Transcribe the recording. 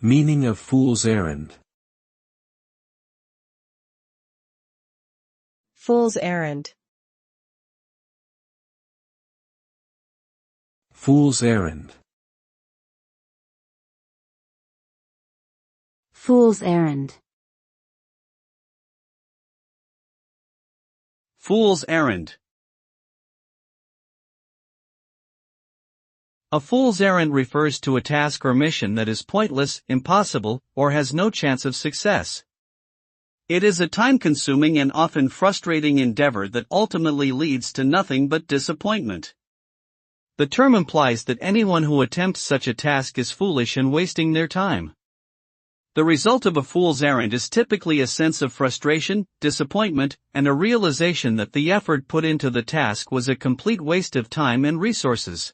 Meaning of fool's errand. Fool's errand. Fool's errand. Fool's errand. Fool's errand. A fool's errand refers to a task or mission that is pointless, impossible, or has no chance of success. It is a time-consuming and often frustrating endeavor that ultimately leads to nothing but disappointment. The term implies that anyone who attempts such a task is foolish and wasting their time. The result of a fool's errand is typically a sense of frustration, disappointment, and a realization that the effort put into the task was a complete waste of time and resources.